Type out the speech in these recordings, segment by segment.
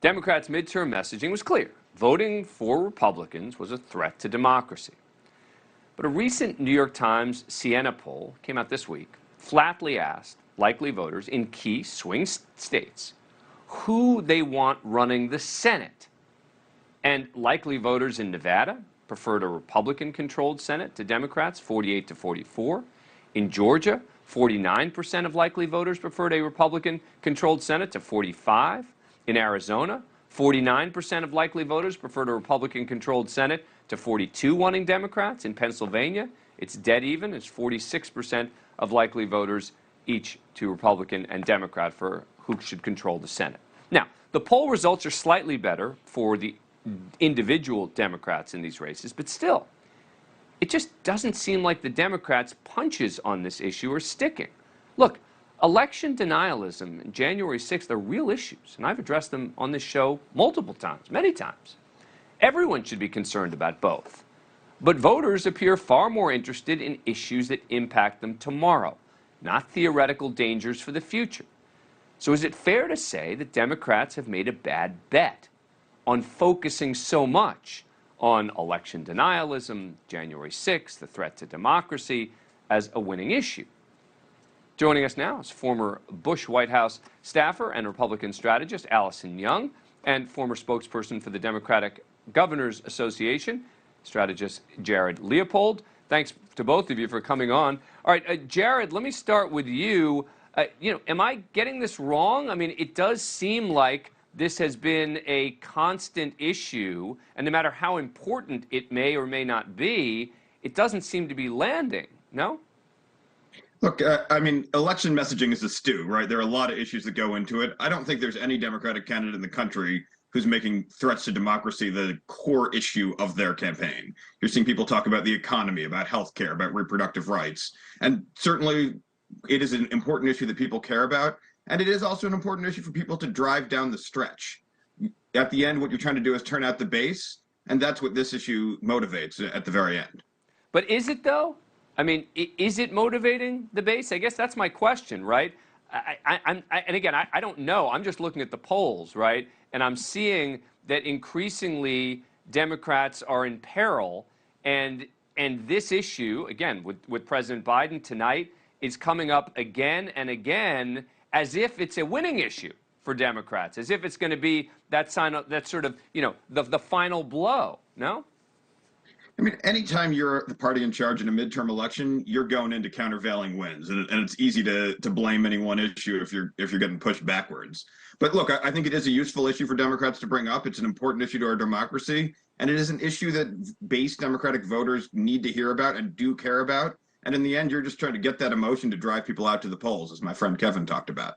Democrats' midterm messaging was clear. Voting for Republicans was a threat to democracy. But a recent New York Times Siena poll came out this week, flatly asked likely voters in key swing states who they want running the Senate. And likely voters in Nevada preferred a Republican-controlled Senate to Democrats, 48 to 44. In Georgia, 49% of likely voters preferred a Republican-controlled Senate to 45. In Arizona, 49% of likely voters preferred a Republican-controlled Senate to 42 wanting Democrats. In Pennsylvania, it's dead even. It's 46% of likely voters each to Republican and Democrat for who should control the Senate. Now, the poll results are slightly better for the individual Democrats in these races, but still, it just doesn't seem like the Democrats' punches on this issue are sticking. Look, election denialism and January 6th are real issues, and I've addressed them on this show multiple times, many times. Everyone should be concerned about both. But voters appear far more interested in issues that impact them tomorrow, not theoretical dangers for the future. So is it fair to say that Democrats have made a bad bet on focusing so much on election denialism, January 6th, the threat to democracy, as a winning issue? Joining us now is former Bush White House staffer and Republican strategist Alison Young, and former spokesperson for the Democratic Governors Association, strategist Jared Leopold. Thanks to both of you for coming on. All right, Jared, let me start with you. Am I getting this wrong? I mean, it does seem like this has been a constant issue, and no matter how important it may or may not be, it doesn't seem to be landing, no? Look, I mean, election messaging is a stew, right? There are a lot of issues that go into it. I don't think there's any Democratic candidate in the country who's making threats to democracy the core issue of their campaign. You're seeing people talk about the economy, about healthcare, about reproductive rights. And certainly it is an important issue that people care about. And it is also an important issue for people to drive down the stretch. At the end, what you're trying to do is turn out the base. And that's what this issue motivates at the very end. But is it, though? I mean, is it motivating the base? I guess that's my question, right? And again, I don't know. I'm just looking at the polls, right? And I'm seeing that increasingly Democrats are in peril. And this issue, again, with President Biden tonight, is coming up again and again as if it's a winning issue for Democrats, as if it's going to be that sort of, the final blow, no? I mean, anytime you're the party in charge in a midterm election, you're going into countervailing wins, and it's easy to blame any one issue if you're getting pushed backwards. But look, I think it is a useful issue for Democrats to bring up. It's an important issue to our democracy, and it is an issue that base Democratic voters need to hear about and do care about. And in the end, you're just trying to get that emotion to drive people out to the polls, as my friend Kevin talked about.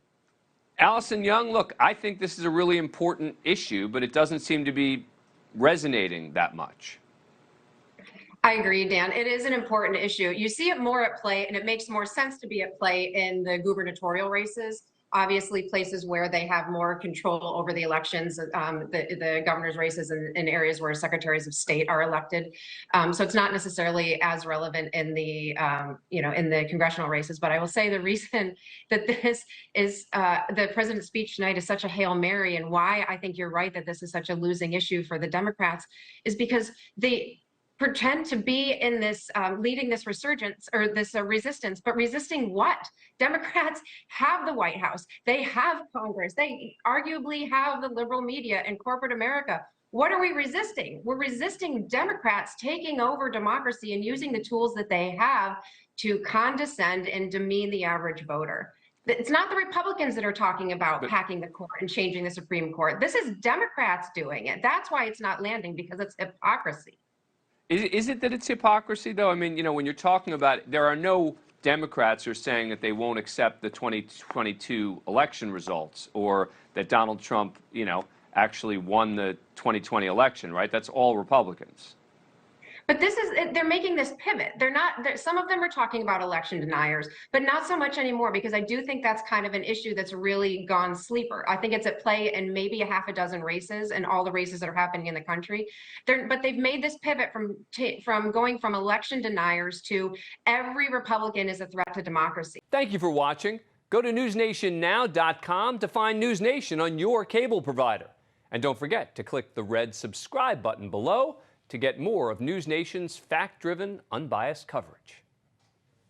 Alison Young, look, I think this is a really important issue, but it doesn't seem to be resonating that much. I agree, Dan. It is an important issue. You see it more at play, and it makes more sense to be at play in the gubernatorial races. Obviously, places where they have more control over the elections, the governor's races in areas where secretaries of state are elected. So it's not necessarily as relevant in the, in the congressional races. But I will say the reason that this is the president's speech tonight is such a Hail Mary, and why I think you're right that this is such a losing issue for the Democrats is because they pretend to be in this leading this resurgence or this resistance, but resisting what? Democrats have the White House, they have Congress, they arguably have the liberal media and corporate America. What are we resisting? We're resisting Democrats taking over democracy and using the tools that they have to condescend and demean the average voter. It's not the Republicans that are talking about packing the court and changing the Supreme Court. This is Democrats doing it. That's why it's not landing, because it's hypocrisy. Is it that it's hypocrisy, though? I mean, when you're talking about it, there are no Democrats who are saying that they won't accept the 2022 election results, or that Donald Trump, actually won the 2020 election, right? That's all Republicans. But they're making this pivot. Some of them are talking about election deniers, but not so much anymore, because I do think that's kind of an issue that's really gone sleeper. I think it's at play in maybe a half a dozen races and all the races that are happening in the country. But they've made this pivot from going from election deniers to every Republican is a threat to democracy. Thank you for watching. Go to newsnationnow.com to find NewsNation on your cable provider. And don't forget to click the red subscribe button below to get more of NewsNation's fact-driven, unbiased coverage.